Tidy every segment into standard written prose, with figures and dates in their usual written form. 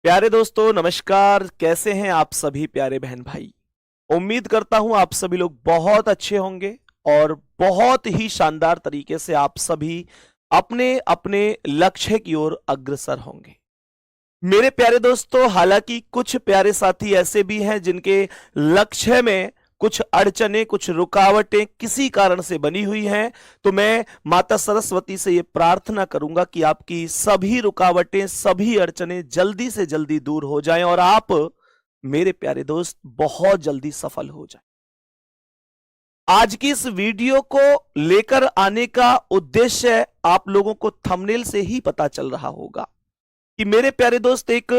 प्यारे दोस्तों नमस्कार। कैसे हैं आप सभी प्यारे बहन भाई। उम्मीद करता हूं आप सभी लोग बहुत अच्छे होंगे और बहुत ही शानदार तरीके से आप सभी अपने अपने लक्ष्य की ओर अग्रसर होंगे। मेरे प्यारे दोस्तों, हालांकि कुछ प्यारे साथी ऐसे भी हैं जिनके लक्ष्य में कुछ अड़चनें, कुछ रुकावटें किसी कारण से बनी हुई हैं, तो मैं माता सरस्वती से ये प्रार्थना करूंगा कि आपकी सभी रुकावटें, सभी अड़चनें जल्दी से जल्दी दूर हो जाएं और आप मेरे प्यारे दोस्त बहुत जल्दी सफल हो जाएं। आज की इस वीडियो को लेकर आने का उद्देश्य आप लोगों को थंबनेल से ही पता चल रहा होगा कि मेरे प्यारे दोस्त, एक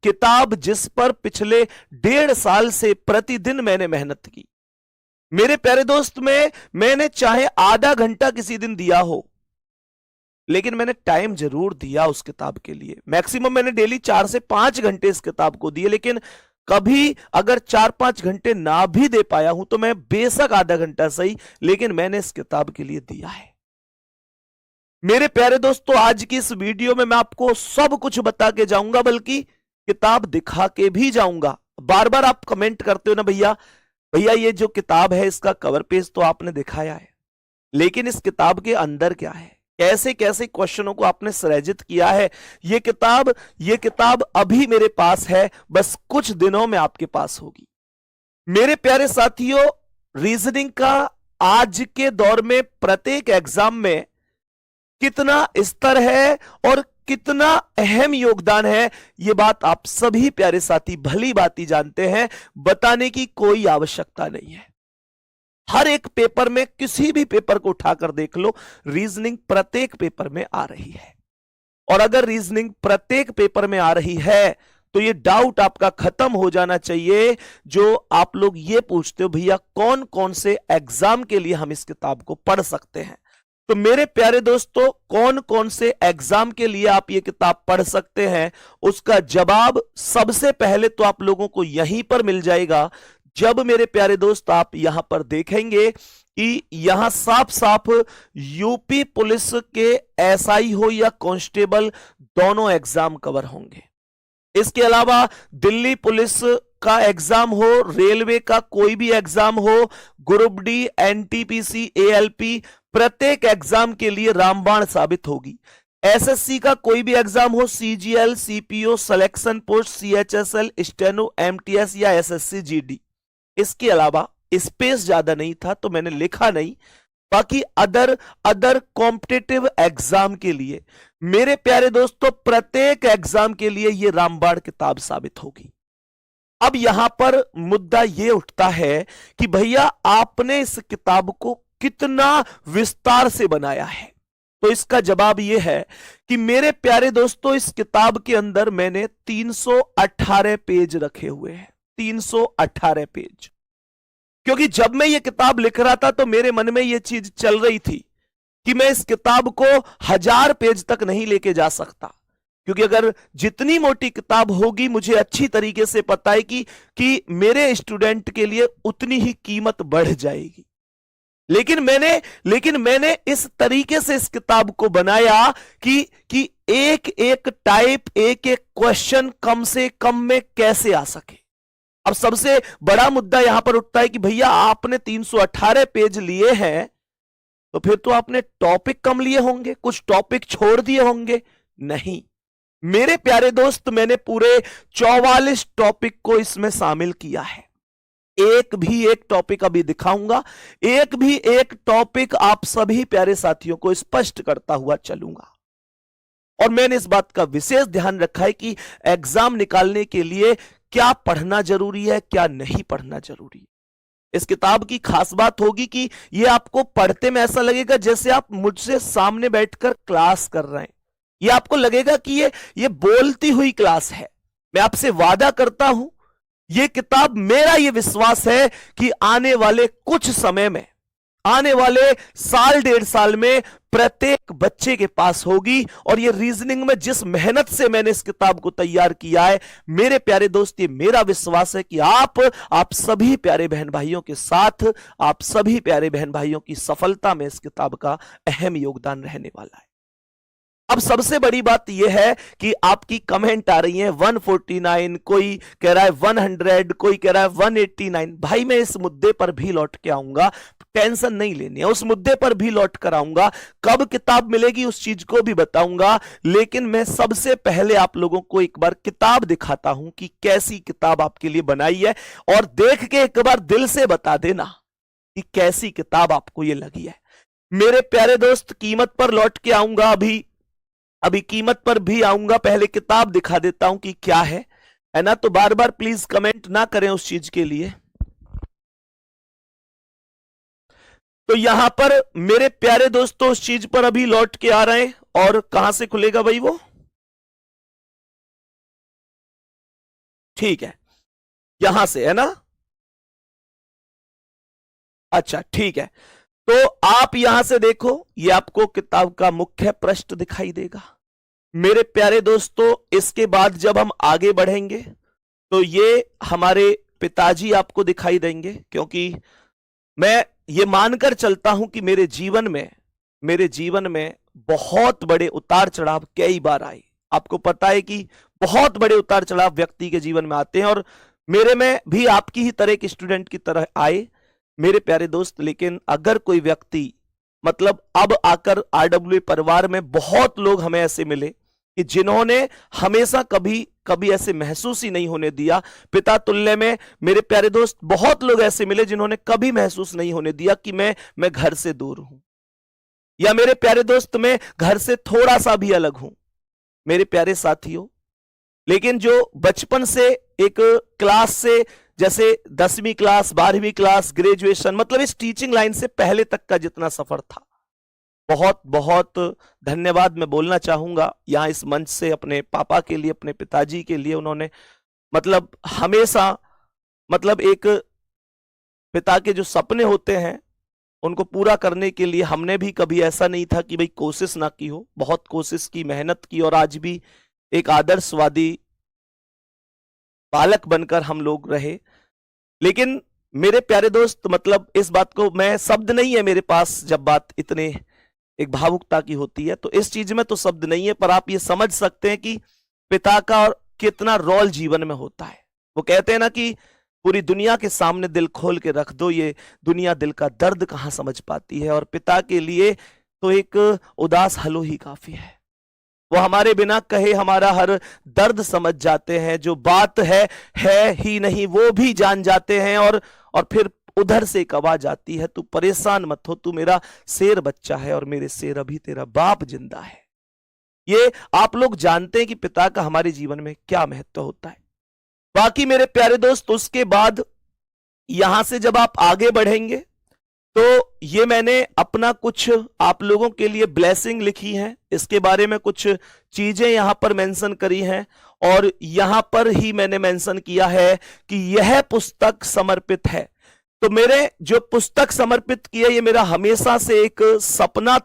किताब जिस पर पिछले 1.5 साल से प्रतिदिन मैंने मेहनत की। मेरे प्यारे दोस्त, मैंने चाहे आधा घंटा किसी दिन दिया हो, लेकिन मैंने टाइम जरूर दिया उस किताब के लिए। मैक्सिमम मैंने डेली 4 से 5 घंटे इस किताब को दिए, लेकिन कभी अगर 4-5 घंटे ना भी दे पाया हूं तो मैं बेशक आधा घंटा सही, लेकिन मैंने इस किताब के लिए दिया है। मेरे प्यारे दोस्तों, आज की इस वीडियो में मैं आपको सब कुछ बता के जाऊंगा, बल्कि किताब दिखा के भी जाऊंगा। बार बार आप कमेंट करते हो ना, भैया भैया ये जो किताब है इसका कवर पेज तो आपने दिखाया है, लेकिन इस किताब के अंदर क्या है, कैसे कैसे क्वेश्चनों को आपने सृजित किया है। ये किताब अभी मेरे पास है, बस कुछ दिनों में आपके पास होगी। मेरे प्यारे साथियों, रीजनिंग का आज के दौर में प्रत्येक एग्जाम में कितना स्तर है और कितना अहम योगदान है, यह बात आप सभी प्यारे साथी भली भांति जानते हैं। बताने की कोई आवश्यकता नहीं है। हर एक पेपर में, किसी भी पेपर को उठाकर देख लो, रीजनिंग प्रत्येक पेपर में आ रही है। और अगर रीजनिंग प्रत्येक पेपर में आ रही है तो ये डाउट आपका खत्म हो जाना चाहिए जो आप लोग ये पूछते हो, भैया कौन कौन से एग्जाम के लिए हम इस किताब को पढ़ सकते हैं। तो मेरे प्यारे दोस्तों, कौन कौन से एग्जाम के लिए आप ये किताब पढ़ सकते हैं, उसका जवाब सबसे पहले तो आप लोगों को यहीं पर मिल जाएगा, जब मेरे प्यारे दोस्त आप यहां पर देखेंगे कि यहां साफ साफ यूपी पुलिस के एसआई हो या कांस्टेबल, दोनों एग्जाम कवर होंगे। इसके अलावा दिल्ली पुलिस का एग्जाम हो, रेलवे का कोई भी एग्जाम हो, ग्रुप डी, एनटीपीसी, एएलपी, प्रत्येक एग्जाम के लिए रामबाण साबित होगी। एसएससी का कोई भी एग्जाम हो, CGL, CPO, selection post, CHSL, steno, MTS या एसएससी जीडी। इसके अलावा स्पेस ज्यादा नहीं था तो मैंने लिखा नहीं। बाकी अदर कॉम्पिटिटिव एग्जाम के लिए मेरे प्यारे दोस्तों, प्रत्येक एग्जाम के लिए यह रामबाण किताब साबित होगी। अब यहां पर मुद्दा यह उठता है कि भैया आपने इस किताब को कितना विस्तार से बनाया है। तो इसका जवाब यह है कि मेरे प्यारे दोस्तों, इस किताब के अंदर मैंने 318 पेज रखे हुए हैं। 318 पेज। क्योंकि जब मैं ये किताब लिख रहा था तो मेरे मन में यह चीज चल रही थी कि मैं इस किताब को 1000 पेज तक नहीं लेके जा सकता, क्योंकि अगर जितनी मोटी किताब होगी, मुझे अच्छी तरीके से पता है कि मेरे स्टूडेंट के लिए उतनी ही कीमत बढ़ जाएगी। लेकिन मैंने इस तरीके से इस किताब को बनाया कि एक एक टाइप, एक एक क्वेश्चन कम से कम में कैसे आ सके। अब सबसे बड़ा मुद्दा यहां पर उठता है कि भैया आपने 318 पेज लिए हैं, तो फिर तो आपने टॉपिक कम लिए होंगे, कुछ टॉपिक छोड़ दिए होंगे। नहीं मेरे प्यारे दोस्त, मैंने पूरे 44 टॉपिक को इसमें शामिल किया है। एक टॉपिक अभी दिखाऊंगा, एक टॉपिक आप सभी प्यारे साथियों को स्पष्ट करता हुआ चलूंगा। और मैंने इस बात का विशेष ध्यान रखा है कि एग्जाम निकालने के लिए क्या पढ़ना जरूरी है, क्या नहीं पढ़ना जरूरी है। इस किताब की खास बात होगी कि यह आपको पढ़ते में ऐसा लगेगा जैसे आप मुझसे सामने बैठकर क्लास कर रहे हैं। यह आपको लगेगा कि ये बोलती हुई क्लास है। मैं आपसे वादा करता हूं, यह किताब, मेरा यह विश्वास है कि आने वाले कुछ समय में, आने वाले 1.5 साल में प्रत्येक बच्चे के पास होगी। और ये रीजनिंग में जिस मेहनत से मैंने इस किताब को तैयार किया है, मेरे प्यारे दोस्त, ये मेरा विश्वास है कि आप सभी प्यारे बहन भाइयों के साथ, आप सभी प्यारे बहन भाइयों की सफलता में इस किताब का अहम योगदान रहने वाला है। अब सबसे बड़ी बात यह है कि आपकी कमेंट आ रही है 149, कोई कह रहा है 100, कोई कह रहा है 189। भाई मैं इस मुद्दे पर भी लौट के आऊंगा, टेंशन नहीं लेनी है, उस मुद्दे पर भी लौट कर आऊंगा। कब किताब मिलेगी उस चीज को भी बताऊंगा, लेकिन मैं सबसे पहले आप लोगों को एक बार किताब दिखाता हूं कि कैसी किताब आपके लिए बनाई है, और देख के एक बार दिल से बता देना कि कैसी किताब आपको ये लगी है। मेरे प्यारे दोस्त, कीमत पर लौट के आऊंगा, अभी कीमत पर भी आऊंगा, पहले किताब दिखा देता हूं कि क्या है ना। तो बार बार प्लीज कमेंट ना करें उस चीज के लिए। तो यहां पर मेरे प्यारे दोस्तों उस चीज पर अभी लौट के आ रहे हैं, और कहां से खुलेगा भाई वो? ठीक है, यहां से है ना। अच्छा ठीक है, तो आप यहां से देखो, ये आपको किताब का मुख्य पृष्ठ दिखाई देगा। मेरे प्यारे दोस्तों, इसके बाद जब हम आगे बढ़ेंगे तो ये हमारे पिताजी आपको दिखाई देंगे, क्योंकि मैं ये मानकर चलता हूं कि मेरे जीवन में बहुत बड़े उतार चढ़ाव कई बार आए। आपको पता है कि बहुत बड़े उतार चढ़ाव व्यक्ति के जीवन में आते हैं, और मेरे में भी आपकी ही तरह एक स्टूडेंट की तरह आए मेरे प्यारे दोस्त। लेकिन अगर कोई व्यक्ति, मतलब अब आकर आरडब्ल्यू परिवार में बहुत लोग हमें ऐसे मिले कि जिन्होंने हमेशा कभी ऐसे महसूस ही नहीं होने दिया पिता तुल्य में। मेरे प्यारे दोस्त, बहुत लोग ऐसे मिले जिन्होंने कभी महसूस नहीं होने दिया कि मैं घर से दूर हूं, या मेरे प्यारे दोस्त मैं घर से थोड़ा सा भी अलग हूं मेरे प्यारे साथियों। लेकिन जो बचपन से एक क्लास से, जैसे 10वीं क्लास, 12वीं क्लास, ग्रेजुएशन, मतलब इस टीचिंग लाइन से पहले तक का जितना सफर था, बहुत बहुत धन्यवाद मैं बोलना चाहूंगा यहां इस मंच से अपने पापा के लिए, अपने पिताजी के लिए। उन्होंने मतलब हमेशा, मतलब एक पिता के जो सपने होते हैं उनको पूरा करने के लिए हमने भी कभी ऐसा नहीं था कि भाई कोशिश ना की हो, बहुत कोशिश की, मेहनत की, और आज भी एक आदर्शवादी बालक बनकर हम लोग रहे। लेकिन मेरे प्यारे दोस्त, मतलब इस बात को मैं, शब्द नहीं है मेरे पास जब बात इतने एक भावुकता की होती है, तो इस चीज में तो शब्द नहीं है, पर आप ये समझ सकते हैं कि पिता का कितना रोल जीवन में होता है। वो कहते हैं ना कि पूरी दुनिया के सामने दिल खोल के रख दो, ये दुनिया दिल का दर्द कहां समझ पाती है, और पिता के लिए तो एक उदास हलो ही काफी है। वो हमारे बिना कहे हमारा हर दर्द समझ जाते हैं, जो बात है ही नहीं वो भी जान जाते हैं, और फिर उधर से एक आवाज आती है, तू परेशान मत हो, तू मेरा शेर बच्चा है, और मेरे शेर अभी तेरा बाप जिंदा है। ये आप लोग जानते हैं कि पिता का हमारे जीवन में क्या महत्व होता है। बाकी मेरे प्यारे दोस्त, उसके बाद यहां से जब आप आगे बढ़ेंगे तो ये मैंने अपना कुछ आप लोगों के लिए ब्लेसिंग लिखी है, इसके बारे में कुछ चीजें यहां पर मेंशन करी हैं, और यहां पर ही मैंने मेंशन किया है कि यह पुस्तक समर्पित है। तो मेरे जो पुस्तक समर्पित की है, ये मेरा हमेशा से एक सपना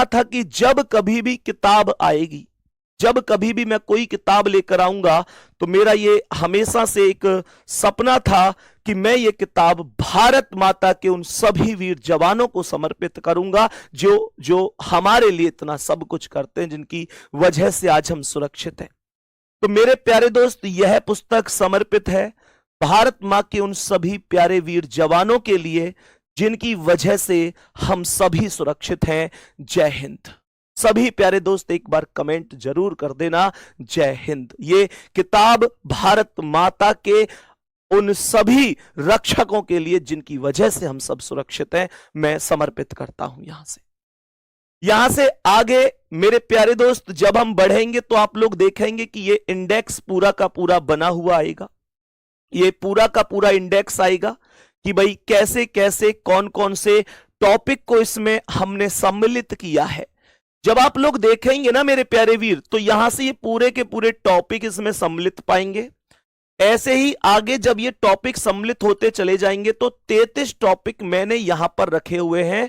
था कि जब कभी भी किताब आएगी, जब कभी भी मैं कोई किताब लेकर आऊंगा, तो मेरा ये हमेशा से एक सपना था कि मैं ये किताब भारत माता के उन सभी वीर जवानों को समर्पित करूंगा जो हमारे लिए इतना सब कुछ करते हैं, जिनकी वजह से आज हम सुरक्षित हैं। तो मेरे प्यारे दोस्त, यह पुस्तक समर्पित है भारत मां के उन सभी प्यारे वीर जवानों के लिए जिनकी वजह से हम सभी सुरक्षित हैं। जय हिंद। सभी प्यारे दोस्त एक बार कमेंट जरूर कर देना, जय हिंद। ये किताब भारत माता के उन सभी रक्षकों के लिए जिनकी वजह से हम सब सुरक्षित हैं, मैं समर्पित करता हूं। यहां से आगे मेरे प्यारे दोस्त जब हम बढ़ेंगे तो आप लोग देखेंगे कि ये इंडेक्स पूरा का पूरा बना हुआ आएगा। ये पूरा का पूरा इंडेक्स आएगा कि भाई कैसे कैसे कौन कौन से टॉपिक को इसमें हमने सम्मिलित किया है। जब आप लोग देखेंगे ना मेरे प्यारे वीर, तो यहां से ये पूरे के पूरे टॉपिक इसमें सम्मिलित पाएंगे। ऐसे ही आगे जब ये टॉपिक सम्मिलित होते चले जाएंगे तो 33 टॉपिक मैंने यहां पर रखे हुए हैं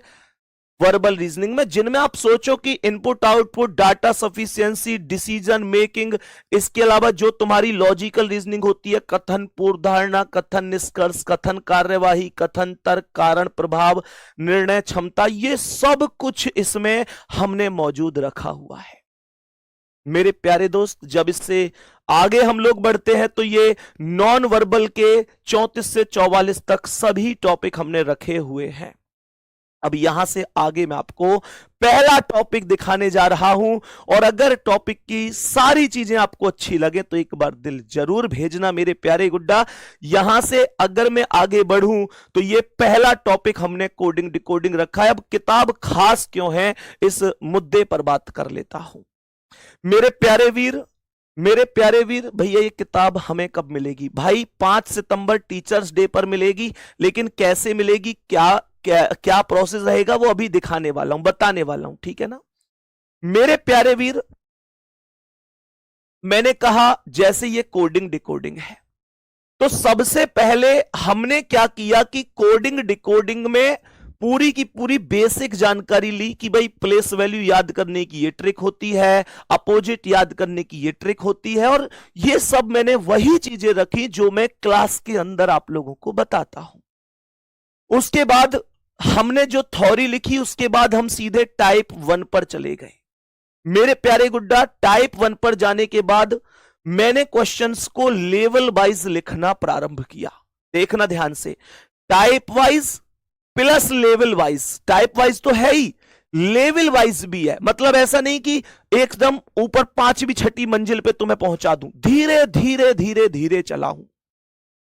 वर्बल रीजनिंग में, जिनमें आप सोचो कि input output, data sufficiency, decision making, इसके अलावा जो तुम्हारी लॉजिकल रीजनिंग होती है, कथन पूर्वधारणा, कथन निष्कर्ष, कथन कार्यवाही, कथन तर्क, कारण प्रभाव, निर्णय क्षमता, ये सब कुछ इसमें हमने मौजूद रखा हुआ है। मेरे प्यारे दोस्त, जब इससे आगे हम लोग बढ़ते हैं तो ये नॉन वर्बल के 34 से 44 तक सभी टॉपिक हमने रखे हुए हैं। अब यहां से आगे मैं आपको पहला टॉपिक दिखाने जा रहा हूं, और अगर टॉपिक की सारी चीजें आपको अच्छी लगे तो एक बार दिल जरूर भेजना मेरे प्यारे गुड्डा। यहां से अगर मैं आगे बढ़ूं तो ये पहला टॉपिक हमने कोडिंग डिकोडिंग रखा है। अब किताब खास क्यों है, इस मुद्दे पर बात कर लेता हूं। मेरे प्यारे वीर भैया, ये किताब हमें कब मिलेगी? भाई 5 सितंबर टीचर्स डे पर मिलेगी, लेकिन कैसे मिलेगी, क्या प्रोसेस रहेगा, वो अभी दिखाने वाला हूं, बताने वाला हूं, ठीक है ना मेरे प्यारे वीर। मैंने कहा जैसे ये कोडिंग डिकोडिंग है, तो सबसे पहले हमने क्या किया कि कोडिंग डिकोडिंग में पूरी की पूरी बेसिक जानकारी ली कि भाई प्लेस वैल्यू याद करने की ये ट्रिक होती है, अपोजिट याद करने की ये ट्रिक होती है, और ये सब मैंने वही चीजें रखी जो मैं क्लास के अंदर आप लोगों को बताता हूं। उसके बाद हमने जो थ्योरी लिखी, उसके बाद हम सीधे टाइप 1 पर चले गए। मेरे प्यारे गुड्डा, टाइप 1 पर जाने के बाद मैंने क्वेश्चंस को लेवल वाइज लिखना प्रारंभ किया। देखना ध्यान से, type wise plus level wise. Type wise तो है ही, लेवल वाइज भी है। मतलब ऐसा नहीं कि एकदम ऊपर 5वीं 6ठी मंजिल पे तुम्हें पहुंचा दूं, धीरे धीरे धीरे धीरे चला हूं।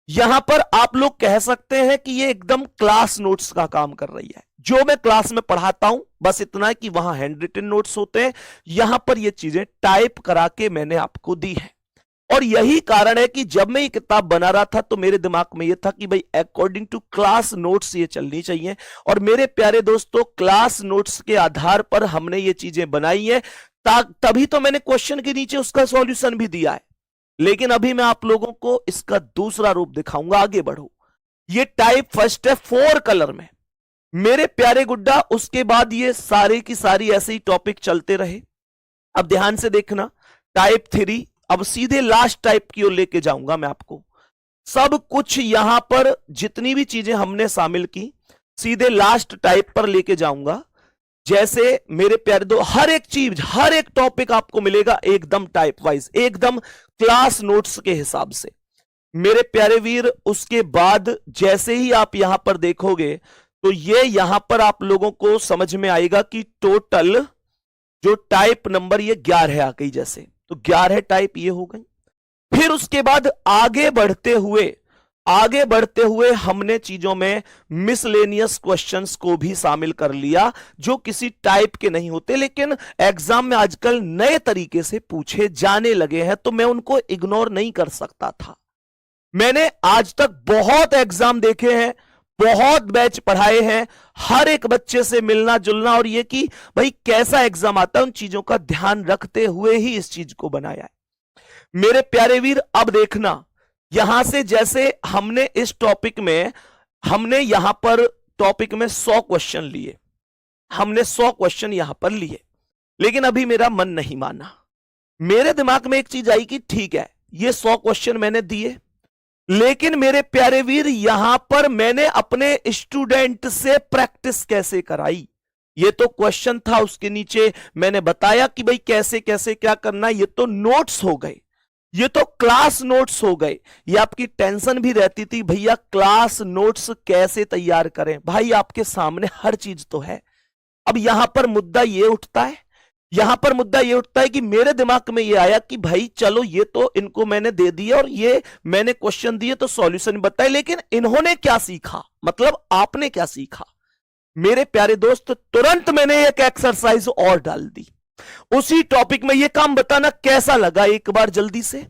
यहां पर आप लोग कह सकते हैं कि ये एकदम क्लास नोट्स का काम कर रही है। जो मैं क्लास में पढ़ाता हूं बस इतना है कि वहां हैंड रिटन नोट्स होते हैं, यहां पर ये चीजें टाइप करा के मैंने आपको दी है। और यही कारण है कि जब मैं ये किताब बना रहा था तो मेरे दिमाग में ये था कि भाई अकॉर्डिंग टू क्लास नोट्स ये चलनी चाहिए। और मेरे प्यारे दोस्तों, क्लास नोट्स के आधार पर हमने ये चीजें बनाई है, तभी तो मैंने क्वेश्चन के नीचे उसका सॉल्यूशन भी दिया है। लेकिन अभी मैं आप लोगों को इसका दूसरा रूप दिखाऊंगा, आगे बढ़ो। ये टाइप फर्स्ट है 4 कलर में मेरे प्यारे गुड्डा। उसके बाद ये सारे की सारी ऐसे ही टॉपिक चलते रहे। अब ध्यान से देखना, टाइप 3, अब सीधे लास्ट टाइप की ओर लेके जाऊंगा मैं आपको। सब कुछ यहां पर जितनी भी चीजें हमने शामिल की, सीधे लास्ट टाइप पर लेके जाऊंगा। जैसे मेरे प्यारे दो, हर एक चीज, हर एक टॉपिक आपको मिलेगा एकदम टाइप वाइज, एकदम क्लास नोट्स के हिसाब से मेरे प्यारे वीर। उसके बाद जैसे ही आप यहां पर देखोगे तो ये यहां पर आप लोगों को समझ में आएगा कि टोटल जो टाइप नंबर ये 11 आ गई। जैसे तो 11 टाइप ये हो गई। फिर उसके बाद आगे बढ़ते हुए हमने चीजों में मिसलेनियस क्वेश्चंस को भी शामिल कर लिया, जो किसी टाइप के नहीं होते लेकिन एग्जाम में आजकल नए तरीके से पूछे जाने लगे हैं, तो मैं उनको इग्नोर नहीं कर सकता था। मैंने आज तक बहुत एग्जाम देखे हैं, बहुत बैच पढ़ाए हैं, हर एक बच्चे से मिलना जुलना और ये कि भाई कैसा एग्जाम आता है, उन चीजों का ध्यान रखते हुए ही इस चीज को बनाया है मेरे प्यारे वीर। अब देखना, यहां से जैसे हमने इस टॉपिक में, हमने यहां पर टॉपिक में 100 क्वेश्चन लिए, हमने 100 क्वेश्चन यहां पर लिए, लेकिन अभी मेरा मन नहीं माना। मेरे दिमाग में एक चीज आई कि ठीक है, ये 100 क्वेश्चन मैंने दिए, लेकिन मेरे प्यारे वीर यहां पर मैंने अपने स्टूडेंट से प्रैक्टिस कैसे कराई। ये तो क्वेश्चन था, उसके नीचे मैंने बताया कि भाई कैसे कैसे क्या करना। ये तो नोट्स हो गए, ये तो क्लास नोट्स हो गए। ये आपकी टेंशन भी रहती थी भैया क्लास नोट्स कैसे तैयार करें। भाई आपके सामने हर चीज तो है। अब यहां पर मुद्दा ये उठता है कि मेरे दिमाग में ये आया कि भाई चलो ये तो इनको मैंने दे दिया और ये मैंने क्वेश्चन दिए तो सॉल्यूशन बताए, लेकिन इन्होंने क्या सीखा, मतलब आपने क्या सीखा। मेरे प्यारे दोस्त, तुरंत मैंने एक एक्सरसाइज और डाल दी उसी टॉपिक में। ये काम बताना कैसा लगा एक बार जल्दी से।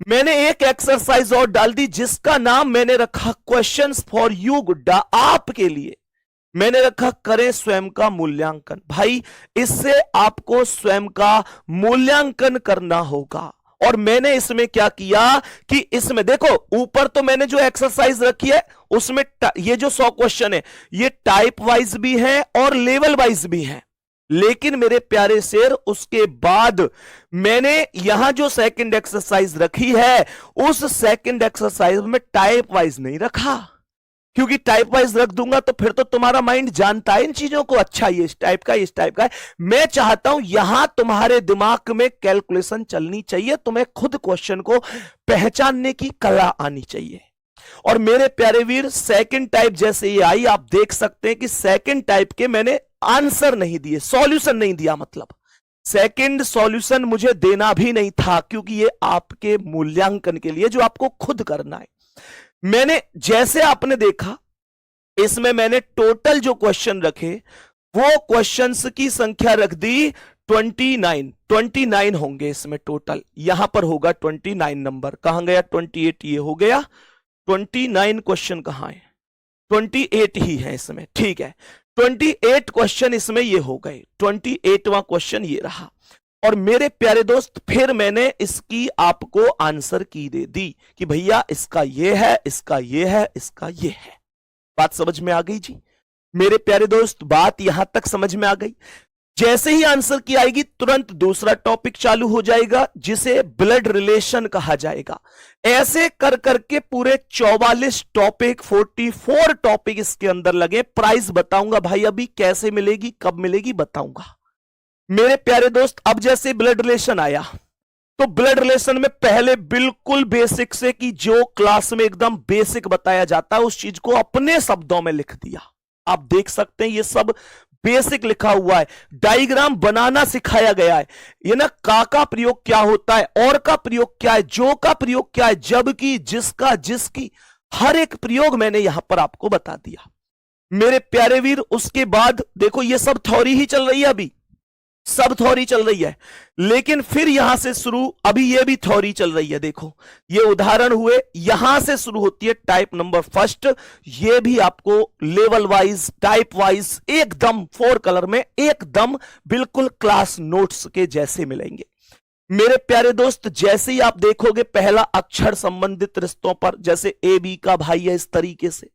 मैंने एक एक्सरसाइज और डाल दी जिसका नाम मैंने रखा क्वेश्चंस फॉर यू गुड्डा, आपके लिए मैंने रखा करें स्वयं का मूल्यांकन। भाई इससे आपको स्वयं का मूल्यांकन करना होगा और मैंने इसमें क्या किया कि इसमें देखो ऊपर तो मैंने जो एक्सरसाइज रखी है उसमें ये जो 100 क्वेश्चन है ये टाइप वाइज भी है और लेवल वाइज भी है, लेकिन मेरे प्यारे शेर उसके बाद मैंने यहां जो सेकंड एक्सरसाइज रखी है उस सेकंड एक्सरसाइज में टाइप वाइज नहीं रखा, क्योंकि टाइप वाइज रख दूंगा तो फिर तो तुम्हारा माइंड जानता है इन चीजों को, अच्छा ये इस टाइप का इस टाइप का है। मैं चाहता हूं यहां तुम्हारे दिमाग में कैलकुलेशन चलनी चाहिए, तुम्हें खुद क्वेश्चन को पहचानने की कला आनी चाहिए। और मेरे प्यारे वीर सेकंड टाइप जैसे ये आई, आप देख सकते हैं कि सेकंड टाइप के मैंने आंसर नहीं दिए, सॉल्यूशन नहीं दिया, मतलब सेकंड सॉल्यूशन मुझे देना भी नहीं था, क्योंकि ये आपके मूल्यांकन के लिए जो आपको खुद करना है। मैंने जैसे आपने देखा इसमें मैंने टोटल जो क्वेश्चन रखे वो क्वेश्चंस की संख्या रख दी 29 होंगे इसमें टोटल, यहां पर होगा 29 नंबर, कहां गया 28, ये हो गया 29 क्वेश्चन कहां है, 28 ही है इसमें, ठीक है 28 क्वेश्चन इसमें ये हो गए, 28वां क्वेश्चन ये रहा। और मेरे प्यारे दोस्त फिर मैंने इसकी आपको आंसर की दे दी कि भैया इसका ये है, इसका ये है, इसका ये है। बात समझ में आ गई जी मेरे प्यारे दोस्त, बात यहां तक समझ में आ गई। जैसे ही आंसर की आएगी तुरंत दूसरा टॉपिक चालू हो जाएगा जिसे ब्लड रिलेशन कहा जाएगा। ऐसे कर करके पूरे 44 टॉपिक 44 टॉपिक इसके अंदर लगे। प्राइस बताऊंगा भाई, अभी कैसे मिलेगी कब मिलेगी बताऊंगा मेरे प्यारे दोस्त। अब जैसे ब्लड रिलेशन आया तो ब्लड रिलेशन में पहले बिल्कुल बेसिक से कि जो क्लास में एकदम बेसिक बताया जाता है उस चीज को अपने शब्दों में लिख दिया। आप देख सकते हैं ये सब बेसिक लिखा हुआ है, डायग्राम बनाना सिखाया गया है। ये ना का प्रयोग क्या होता है, और का प्रयोग क्या है, जो का प्रयोग क्या है, जबकि, जिसका, जिसकी, हर एक प्रयोग मैंने यहां पर आपको बता दिया मेरे प्यारे वीर। उसके बाद देखो ये सब थ्योरी ही चल रही है, अभी सब थ्योरी चल रही है, लेकिन फिर यहां से शुरू, अभी ये भी थ्योरी चल रही है। देखो ये उदाहरण हुए, यहां से शुरू होती है टाइप नंबर फर्स्ट। ये भी आपको लेवल वाइज टाइप वाइज एकदम 4 कलर में एकदम बिल्कुल क्लास नोट्स के जैसे मिलेंगे मेरे प्यारे दोस्त। जैसे ही आप देखोगे पहला अक्षर संबंधित रिश्तों पर, जैसे ए बी का भाई है, इस तरीके से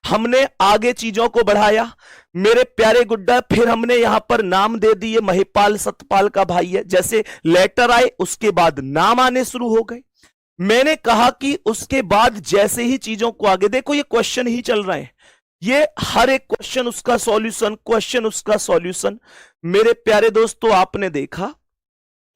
हमने आगे चीजों को बढ़ाया मेरे प्यारे गुड्डा। फिर हमने यहां पर नाम दे दिए, महिपाल सतपाल का भाई है। जैसे लेटर आए उसके बाद नाम आने शुरू हो गए। मैंने कहा कि उसके बाद जैसे ही चीजों को आगे देखो, ये क्वेश्चन ही चल रहे हैं, ये हर एक क्वेश्चन उसका सॉल्यूशन, क्वेश्चन उसका सॉल्यूशन। मेरे प्यारे दोस्तों आपने देखा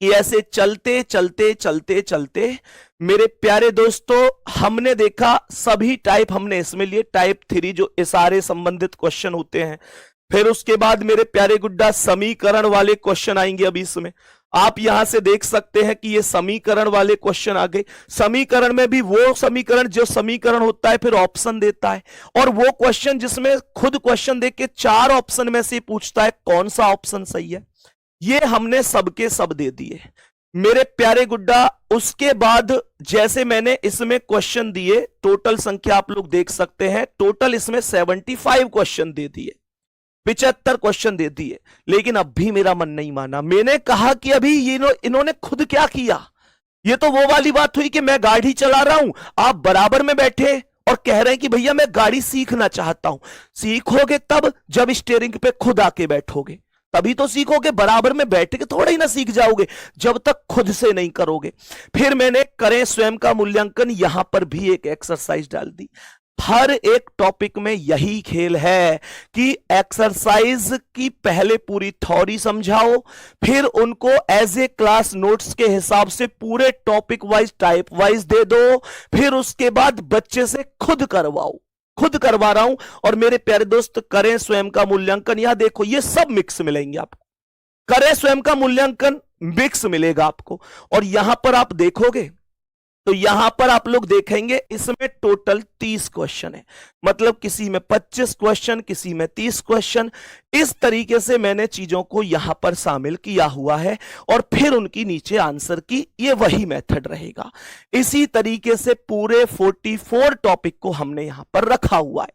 कि ऐसे चलते चलते चलते चलते मेरे प्यारे दोस्तों हमने देखा सभी टाइप हमने इसमें लिए, टाइप 3 जो इशारे संबंधित क्वेश्चन होते हैं। फिर उसके बाद मेरे प्यारे गुड्डा समीकरण वाले क्वेश्चन आएंगे। अभी इसमें आप यहां से देख सकते हैं कि ये समीकरण वाले क्वेश्चन आ गए। समीकरण में भी वो समीकरण जो समीकरण होता है फिर ऑप्शन देता है, और वो क्वेश्चन जिसमें खुद क्वेश्चन देके 4 ऑप्शन में से पूछता है कौन सा ऑप्शन सही है। ये हमने सबके सब दे दिए मेरे प्यारे गुड्डा। उसके बाद जैसे मैंने इसमें क्वेश्चन दिए, टोटल संख्या आप लोग देख सकते हैं, टोटल इसमें 75 क्वेश्चन दे दिए, 75 क्वेश्चन दे दिए। लेकिन अब भी मेरा मन नहीं माना। मैंने कहा कि अभी इन्होंने खुद क्या किया, ये तो वो वाली बात हुई कि मैं गाड़ी चला रहा हूं, आप बराबर में बैठे और कह रहे हैं कि भैया मैं गाड़ी सीखना चाहता हूं। सीखोगे तब जब स्टीयरिंग पे खुद आके बैठोगे, तभी तो सीखोगे, बराबर में बैठ के थोड़ा ही ना सीख जाओगे जब तक खुद से नहीं करोगे। फिर मैंने करें स्वयं का मूल्यांकन, यहां पर भी एक एक्सरसाइज डाल दी। हर एक टॉपिक में यही खेल है कि एक्सरसाइज की पहले पूरी थ्योरी समझाओ, फिर उनको एज ए क्लास नोट्स के हिसाब से पूरे टॉपिक वाइज टाइप वाइज दे दो, फिर उसके बाद बच्चे से खुद करवाओ। खुद करवा रहा हूं। और मेरे प्यारे दोस्त करें स्वयं का मूल्यांकन, यहां देखो ये सब मिक्स मिलेंगे आपको, करें स्वयं का मूल्यांकन मिक्स मिलेगा आपको। और यहां पर आप देखोगे तो यहां पर आप लोग देखेंगे इसमें टोटल 30 क्वेश्चन है, मतलब किसी में 25 क्वेश्चन, किसी में 30 क्वेश्चन। इस तरीके से मैंने चीजों को यहां पर शामिल किया हुआ है और फिर उनकी नीचे आंसर की, ये वही मेथड रहेगा। इसी तरीके से पूरे 44 टॉपिक को हमने यहां पर रखा हुआ है।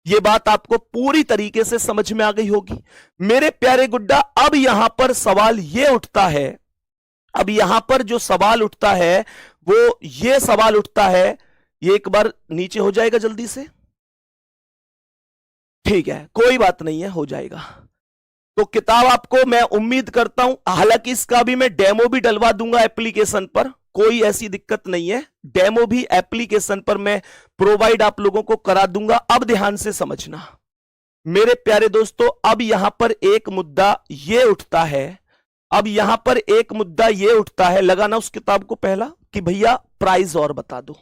ये बात आपको पूरी तरीके से समझ में आ गई होगी मेरे प्यारे गुड्डा। अब यहां पर सवाल यह उठता है अब यहां पर जो सवाल उठता है वो ये सवाल उठता है, ये एक बार नीचे हो जाएगा जल्दी से, ठीक है कोई बात नहीं है, हो जाएगा। तो किताब आपको मैं उम्मीद करता हूं, हालांकि इसका भी मैं डेमो भी डलवा दूंगा एप्लीकेशन पर, कोई ऐसी दिक्कत नहीं है, डेमो भी एप्लीकेशन पर मैं प्रोवाइड आप लोगों को करा दूंगा। अब ध्यान से समझना मेरे प्यारे दोस्तों, अब यहां पर एक मुद्दा ये उठता है, अब यहां पर एक मुद्दा ये उठता है, लगाना उस किताब को पहला कि भैया प्राइस और बता दो।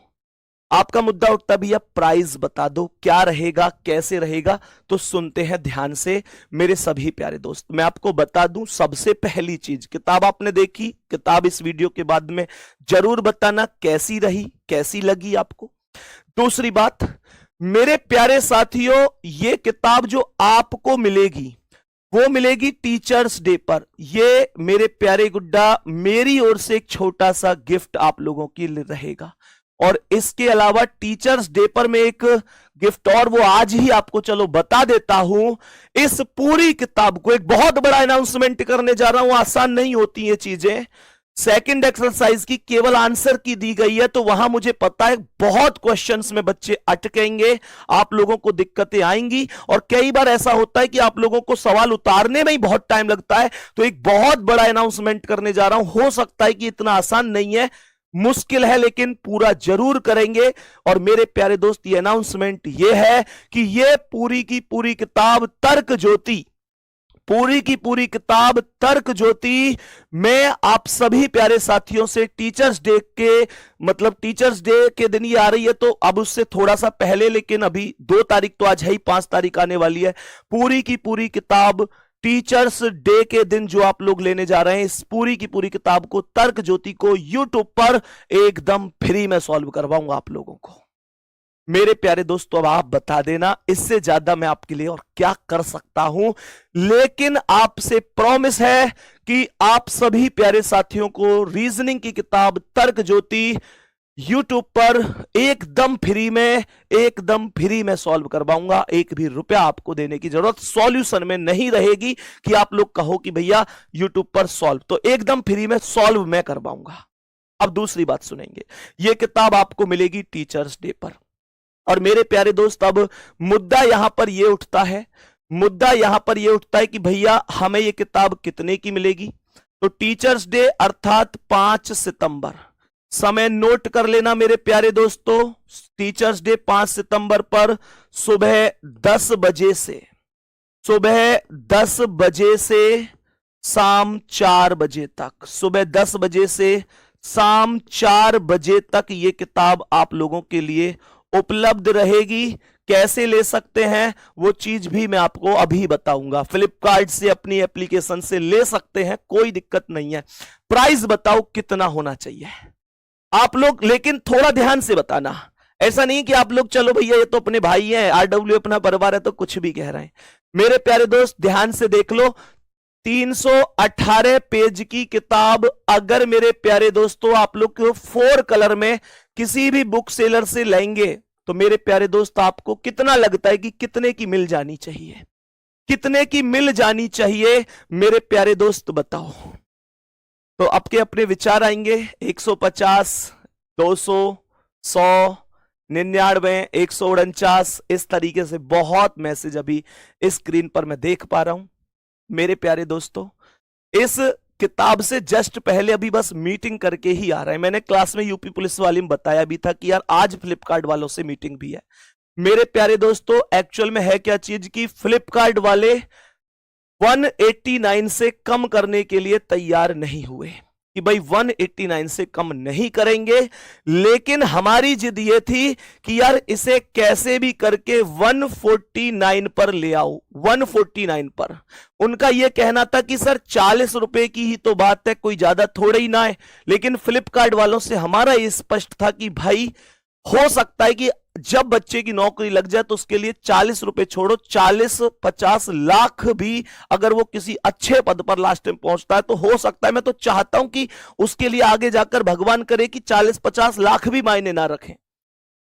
आपका मुद्दा उठता है भैया प्राइस बता दो, क्या रहेगा कैसे रहेगा। तो सुनते हैं ध्यान से मेरे सभी प्यारे दोस्त, मैं आपको बता दूं सबसे पहली चीज, किताब आपने देखी, किताब इस वीडियो के बाद में जरूर बताना कैसी रही कैसी लगी आपको। दूसरी बात मेरे प्यारे साथियों, ये किताब जो आपको मिलेगी वो मिलेगी टीचर्स डे पर। ये मेरे प्यारे गुड्डा मेरी ओर से एक छोटा सा गिफ्ट आप लोगों के लिए रहेगा। और इसके अलावा टीचर्स डे पर मैं एक गिफ्ट और वो आज ही आपको चलो बता देता हूं। इस पूरी किताब को एक बहुत बड़ा अनाउंसमेंट करने जा रहा हूं, आसान नहीं होती ये चीजें। सेकंड एक्सरसाइज की केवल आंसर की दी गई है, तो वहां मुझे पता है बहुत क्वेश्चंस में बच्चे अटकेंगे, आप लोगों को दिक्कतें आएंगी। और कई बार ऐसा होता है कि आप लोगों को सवाल उतारने में ही बहुत टाइम लगता है। तो एक बहुत बड़ा अनाउंसमेंट करने जा रहा हूं, हो सकता है कि इतना आसान नहीं है, मुश्किल है, लेकिन पूरा जरूर करेंगे। और मेरे प्यारे दोस्त ये अनाउंसमेंट ये है कि ये पूरी की पूरी किताब तर्क ज्योति, पूरी की पूरी किताब तर्क ज्योति मैं आप सभी प्यारे साथियों से टीचर्स डे के, मतलब टीचर्स डे के दिन ये आ रही है, तो अब उससे थोड़ा सा पहले, लेकिन अभी 2 तारीख तो आज है ही, 5 तारीख आने वाली है। पूरी की पूरी किताब टीचर्स डे के दिन जो आप लोग लेने जा रहे हैं, इस पूरी की पूरी किताब को तर्क ज्योति को यूट्यूब पर एकदम फ्री में सॉल्व करवाऊंगा आप लोगों को। मेरे प्यारे दोस्तों अब आप बता देना, इससे ज्यादा मैं आपके लिए और क्या कर सकता हूं। लेकिन आपसे प्रॉमिस है कि आप सभी प्यारे साथियों को रीजनिंग की किताब तर्क ज्योति यूट्यूब पर एकदम फ्री में सॉल्व करवाऊंगा। एक भी रुपया आपको देने की जरूरत सॉल्यूशन में नहीं रहेगी कि आप लोग कहो कि भैया यूट्यूब पर सॉल्व, तो एकदम फ्री में सॉल्व मैं करवाऊंगा। अब दूसरी बात सुनेंगे, यह किताब आपको मिलेगी टीचर्स डे पर। और मेरे प्यारे दोस्त अब मुद्दा यहां पर यह उठता है, मुद्दा यहां पर यह उठता है कि भैया हमें यह किताब कितने की मिलेगी। तो टीचर्स डे अर्थात 5 सितंबर, समय नोट कर लेना मेरे प्यारे दोस्तों, टीचर्स डे 5 सितंबर पर सुबह 10 बजे से, सुबह 10 बजे से शाम 4 बजे तक, सुबह 10 बजे से शाम 4 बजे तक ये किताब आप लोगों के लिए उपलब्ध रहेगी। कैसे ले सकते हैं वो चीज भी मैं आपको अभी बताऊंगा। फ्लिपकार्ट से अपनी एप्लीकेशन से ले सकते हैं, कोई दिक्कत नहीं है। प्राइस बताओ कितना होना चाहिए आप लोग, लेकिन थोड़ा ध्यान से बताना। ऐसा नहीं कि आप लोग चलो भैया ये तो अपने भाई हैं, आरडब्ल्यू अपना परिवार है तो कुछ भी कह रहे हैं। मेरे प्यारे दोस्त ध्यान से देख लो, 318 पेज की किताब अगर मेरे प्यारे दोस्तों आप लोग को 4 कलर में किसी भी बुक सेलर से लेंगे तो मेरे प्यारे दोस्त आपको कितना लगता है कि कितने की मिल जानी चाहिए, कितने की मिल जानी चाहिए मेरे प्यारे दोस्त बताओ। तो आपके अपने विचार आएंगे। 150, 200, 100, 99, 149, इस तरीके से बहुत मैसेज अभी स्क्रीन पर मैं देख पा रहा हूं। मेरे प्यारे दोस्तों इस किताब से जस्ट पहले अभी बस मीटिंग करके ही आ रहा है। मैंने क्लास में यूपी पुलिस वाली में बताया भी था कि यार आज फ्लिपकार्ट वालों से मीटिंग भी है। मेरे प्यारे दोस्तों एक्चुअल में है क्या चीज की फ्लिपकार्ट वाले 189 से कम करने के लिए तैयार नहीं हुए कि भाई 189 से कम नहीं करेंगे, लेकिन हमारी जिद ये थी कि यार इसे कैसे भी करके 149 पर ले आओ। 149 पर उनका यह कहना था कि सर 40 रुपए की ही तो बात है, कोई ज्यादा थोड़े ही ना है। लेकिन फ्लिपकार्ट वालों से हमारा ये स्पष्ट था कि भाई हो सकता है कि जब बच्चे की नौकरी लग जाए तो उसके लिए 40 रुपए छोड़ो, 40-50 लाख भी अगर वो किसी अच्छे पद पर लास्ट में पहुंचता है तो हो सकता है, मैं तो चाहता हूं कि उसके लिए आगे जाकर भगवान करे कि 40-50 लाख भी मायने ना रखें।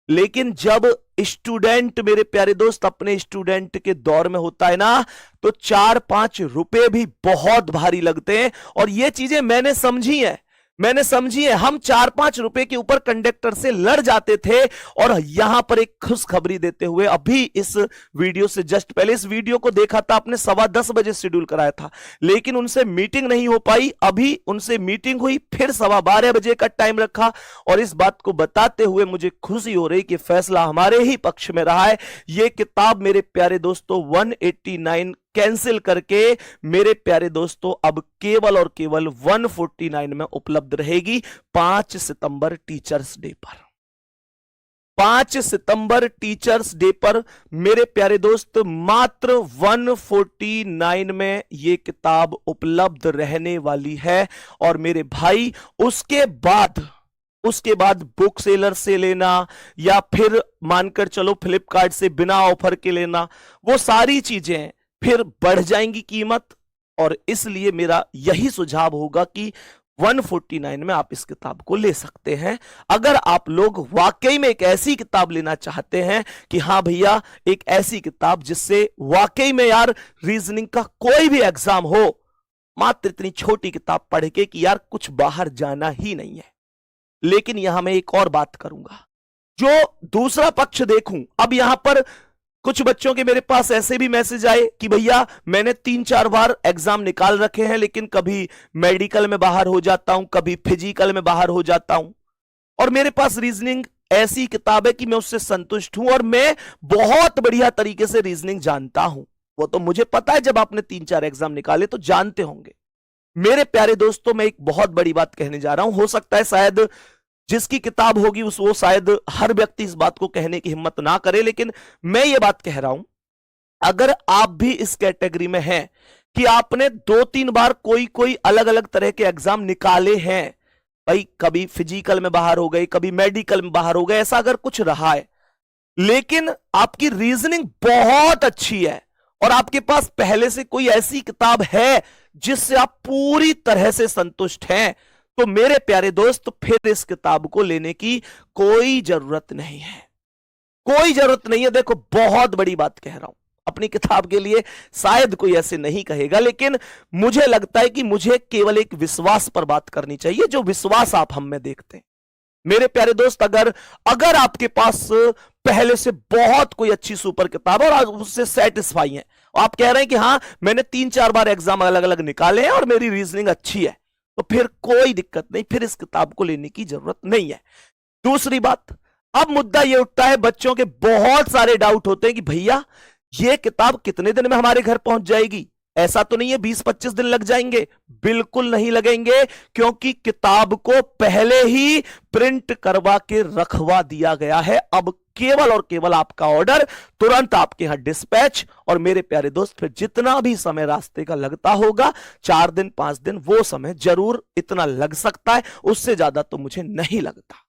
लेकिन जब स्टूडेंट मेरे प्यारे दोस्त अपने स्टूडेंट के दौर में होता है ना, तो 4-5 रुपए भी बहुत भारी लगते हैं। और ये चीजें मैंने समझी हैं, मैंने समझिए हम 4-5 रुपए के ऊपर कंडक्टर से लड़ जाते थे, और यहां पर एक खुशखबरी देते हुए अभी इस वीडियो से जस्ट पहले इस वीडियो को देखा था आपने, 10:15 बजे शेड्यूल कराया था, लेकिन उनसे मीटिंग नहीं हो पाई। अभी उनसे मीटिंग हुई, फिर 12:15 बजे का टाइम रखा, और इस बात को बताते हुए मुझे खुशी हो रही कि फैसला हमारे ही पक्ष में रहा है। यह किताब मेरे प्यारे दोस्तों 189 कैंसिल करके मेरे प्यारे दोस्तों अब केवल और केवल 149 में उपलब्ध रहेगी 5 सितंबर टीचर्स डे पर। 5 सितंबर टीचर्स डे पर मेरे प्यारे दोस्त मात्र 149 में यह किताब उपलब्ध रहने वाली है। और मेरे भाई उसके बाद बुक सेलर से लेना या फिर मानकर चलो फ्लिपकार्ट से बिना ऑफर के लेना, वो सारी चीजें फिर बढ़ जाएंगी कीमत, और इसलिए मेरा यही सुझाव होगा कि 149 में आप इस किताब को ले सकते हैं। अगर आप लोग वाकई में एक ऐसी किताब लेना चाहते हैं कि हां भैया एक ऐसी किताब जिससे वाकई में यार रीजनिंग का कोई भी एग्जाम हो, मात्र इतनी छोटी किताब पढ़ के कि यार कुछ बाहर जाना ही नहीं है। लेकिन यहां मैं एक और बात करूंगा, जो दूसरा पक्ष देखूं। अब यहां पर कुछ बच्चों के मेरे पास ऐसे भी मैसेज आए कि भैया मैंने 3-4 बार एग्जाम निकाल रखे हैं, लेकिन कभी मेडिकल में बाहर हो जाता हूं, कभी फिजिकल में बाहर हो जाता हूं, और मेरे पास रीजनिंग ऐसी किताब है कि मैं उससे संतुष्ट हूं, और मैं बहुत बढ़िया तरीके से रीजनिंग जानता हूं। वो तो मुझे पता है, जब आपने 3-4 एग्जाम निकाले तो जानते होंगे। मेरे प्यारे दोस्तों, मैं एक बहुत बड़ी बात कहने जा रहा हूं। हो सकता है शायद जिसकी किताब होगी वो शायद हर व्यक्ति इस बात को कहने की हिम्मत ना करे, लेकिन मैं ये बात कह रहा हूं, अगर आप भी इस कैटेगरी में हैं कि आपने 2-3 बार कोई अलग अलग तरह के एग्जाम निकाले हैं, भाई कभी फिजिकल में बाहर हो गए, कभी मेडिकल में बाहर हो गए, ऐसा अगर कुछ रहा है, लेकिन आपकी रीजनिंग बहुत अच्छी है और आपके पास पहले से कोई ऐसी किताब है जिससे आप पूरी तरह से संतुष्ट हैं, तो मेरे प्यारे दोस्त फिर इस किताब को लेने की कोई जरूरत नहीं है। कोई जरूरत नहीं है। देखो, बहुत बड़ी बात कह रहा हूं, अपनी किताब के लिए शायद कोई ऐसे नहीं कहेगा, लेकिन मुझे लगता है कि मुझे केवल एक विश्वास पर बात करनी चाहिए, जो विश्वास आप हम में देखते हैं। मेरे प्यारे दोस्त, अगर आपके पास पहले से बहुत कोई अच्छी सुपर किताब है और आप उससे सेटिस्फाई हैं, आप कह रहे हैं कि हां मैंने 3-4 बार एग्जाम अलग अलग निकाले हैं और मेरी रीजनिंग अच्छी है, तो फिर कोई दिक्कत नहीं, फिर इस किताब को लेने की जरूरत नहीं है। दूसरी बात, अब मुद्दा यह उठता है, बच्चों के बहुत सारे डाउट होते हैं कि भैया यह किताब कितने दिन में हमारे घर पहुंच जाएगी। ऐसा तो नहीं है 20-25 दिन लग जाएंगे, बिल्कुल नहीं लगेंगे, क्योंकि किताब को पहले ही प्रिंट करवा के रखवा दिया गया है। अब केवल और केवल आपका ऑर्डर, तुरंत आपके यहां डिस्पैच, और मेरे प्यारे दोस्त फिर जितना भी समय रास्ते का लगता होगा, 4 दिन 5 दिन, वो समय जरूर इतना लग सकता है, उससे ज्यादा तो मुझे नहीं लगता।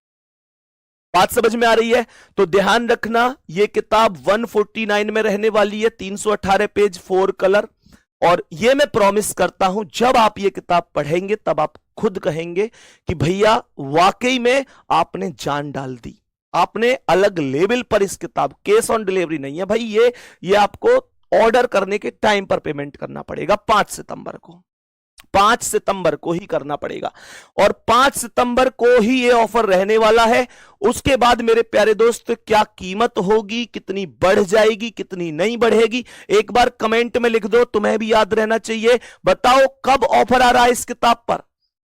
बात समझ में आ रही है? तो ध्यान रखना, यह किताब 149 में रहने वाली है, 318 पेज, 4 कलर। और यह मैं प्रॉमिस करता हूं, जब आप ये किताब पढ़ेंगे तब आप खुद कहेंगे कि भैया वाकई में आपने जान डाल दी, आपने अलग लेवल पर इस किताब, कैश ऑन डिलीवरी नहीं है भाई, ये आपको ऑर्डर करने के टाइम पर पेमेंट करना पड़ेगा। 5 सितंबर को ही करना पड़ेगा, और 5 सितंबर को ही ये ऑफर रहने वाला है। उसके बाद मेरे प्यारे दोस्त क्या कीमत होगी, कितनी बढ़ जाएगी, कितनी नहीं बढ़ेगी, एक बार कमेंट में लिख दो, तुम्हें भी याद रहना चाहिए। बताओ कब ऑफर आ रहा है इस किताब पर,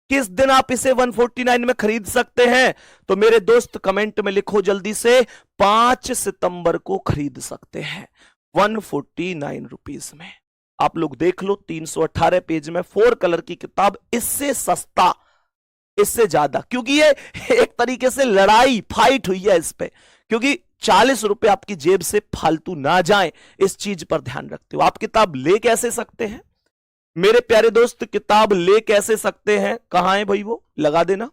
किस दिन आप इसे 149 में खरीद सकते हैं? तो मेरे दोस्त कमेंट में लिखो जल्दी से, 5 सितंबर को खरीद सकते हैं 149 रुपीस में। आप लोग देख लो, 318 पेज में 4 कलर की किताब, इससे सस्ता, इससे ज्यादा, क्योंकि ये एक तरीके से लड़ाई, फाइट हुई है इस पे, क्योंकि 40 रुपए आपकी जेब से फालतू ना जाए, इस चीज पर ध्यान रखते हो। आप किताब ले कैसे सकते हैं मेरे प्यारे दोस्त, किताब ले कैसे सकते हैं, कहां है भाई, वो लगा देना।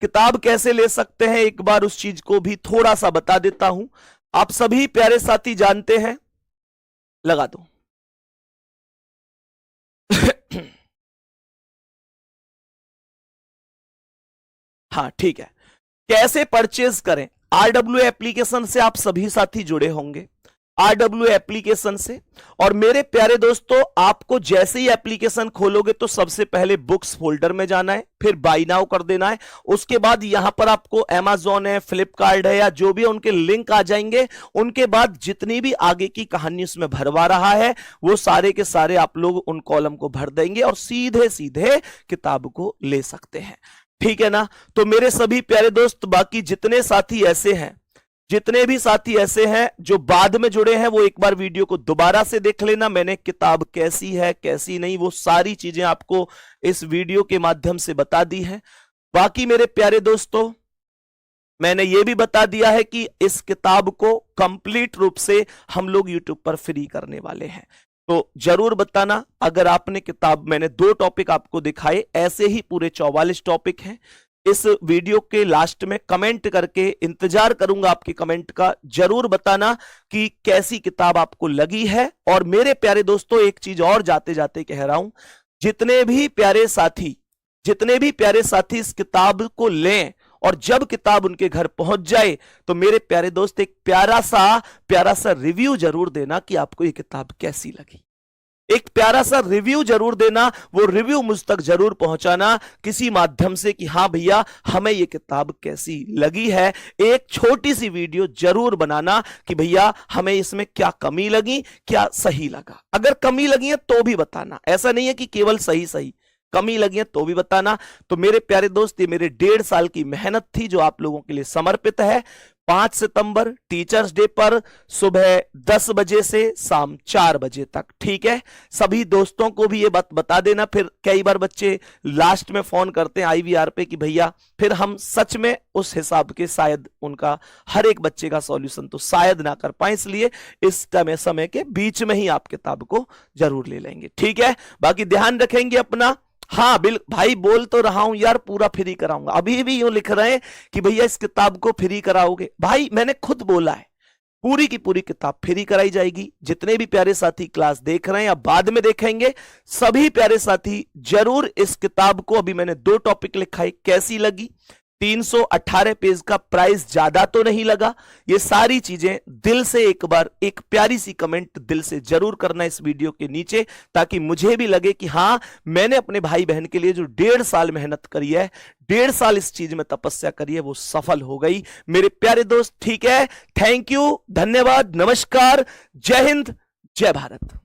किताब कैसे ले सकते हैं, एक बार उस चीज को भी थोड़ा सा बता देता हूं, आप सभी प्यारे साथी जानते हैं, लगा दो। हाँ ठीक है, कैसे परचेज करें, RWA एप्लीकेशन से आप सभी साथी जुड़े होंगे। RWA एप्लीकेशन से। और मेरे प्यारे दोस्तों, आपको जैसे ही एप्लीकेशन खोलोगे तो सबसे पहले बुक्स फोल्डर में जाना है, फिर बाय नाउ कर देना है। उसके बाद यहां पर आपको Amazon है, फ्लिपकार्ट है, या जो भी है उनके लिंक आ जाएंगे। उनके बाद जितनी भी आगे की कहानी उसमें भरवा रहा है वो सारे के सारे आप लोग उन कॉलम को भर देंगे और सीधे सीधे किताब को ले सकते हैं। ठीक है ना? तो मेरे सभी प्यारे दोस्त, बाकी जितने साथी ऐसे हैं, जितने भी साथी ऐसे हैं जो बाद में जुड़े हैं, वो एक बार वीडियो को दोबारा से देख लेना। मैंने किताब कैसी है कैसी नहीं वो सारी चीजें आपको इस वीडियो के माध्यम से बता दी हैं। बाकी मेरे प्यारे दोस्तों, मैंने ये भी बता दिया है कि इस किताब को कंप्लीट रूप से हम लोग यूट्यूब पर फ्री करने वाले हैं। तो जरूर बताना अगर आपने किताब, मैंने 2 टॉपिक आपको दिखाए, ऐसे ही पूरे 44 टॉपिक हैं। इस वीडियो के लास्ट में कमेंट करके इंतजार करूंगा आपके कमेंट का। जरूर बताना कि कैसी किताब आपको लगी है। और मेरे प्यारे दोस्तों, एक चीज और जाते जाते कह रहा हूं, जितने भी प्यारे साथी इस किताब को लें और जब किताब उनके घर पहुंच जाए तो मेरे प्यारे दोस्त एक प्यारा सा रिव्यू जरूर देना कि आपको ये किताब कैसी लगी। एक प्यारा सा रिव्यू जरूर देना। वो रिव्यू मुझ तक जरूर पहुंचाना किसी माध्यम से कि हाँ भैया, हमें ये किताब कैसी लगी है। एक छोटी सी वीडियो जरूर बनाना कि भैया हमें इसमें क्या कमी लगी, क्या सही लगा। अगर कमी लगी है तो भी बताना, ऐसा नहीं है कि केवल सही, कमी लगी है तो भी बताना। तो मेरे प्यारे दोस्त, ये मेरे 1.5 साल की मेहनत थी जो आप लोगों के लिए समर्पित है। 5 सितंबर टीचर्स डे पर सुबह 10 बजे से शाम 4 बजे तक। ठीक है? सभी दोस्तों को भी ये बात बता देना। फिर कई बार बच्चे लास्ट में फोन करते हैं IVR पे कि भैया, फिर हम सच में उस हिसाब के शायद उनका हर एक बच्चे का सॉल्यूशन तो शायद ना कर पाए, इसलिए इस समय के बीच में ही आप किताब को जरूर ले लेंगे। ठीक है? बाकी ध्यान रखेंगे अपना। हाँ भाई, बोल तो रहा हूं यार, पूरा फ्री कराऊंगा। अभी भी यूं लिख रहे हैं कि भैया इस किताब को फ्री कराओगे। भाई मैंने खुद बोला है, पूरी की पूरी किताब फ्री कराई जाएगी। जितने भी प्यारे साथी क्लास देख रहे हैं या बाद में देखेंगे, सभी प्यारे साथी जरूर इस किताब को, अभी मैंने 2 टॉपिक लिखा है, कैसी लगी। 318 पेज का प्राइस ज्यादा तो नहीं लगा। ये सारी चीजें दिल से एक बार एक प्यारी सी कमेंट दिल से जरूर करना इस वीडियो के नीचे, ताकि मुझे भी लगे कि हाँ, मैंने अपने भाई बहन के लिए जो 1.5 साल मेहनत करी है, 1.5 साल इस चीज में तपस्या करी है, वो सफल हो गई मेरे प्यारे दोस्त। ठीक है? थैंक यू, धन्यवाद, नमस्कार, जय हिंद, जय भारत।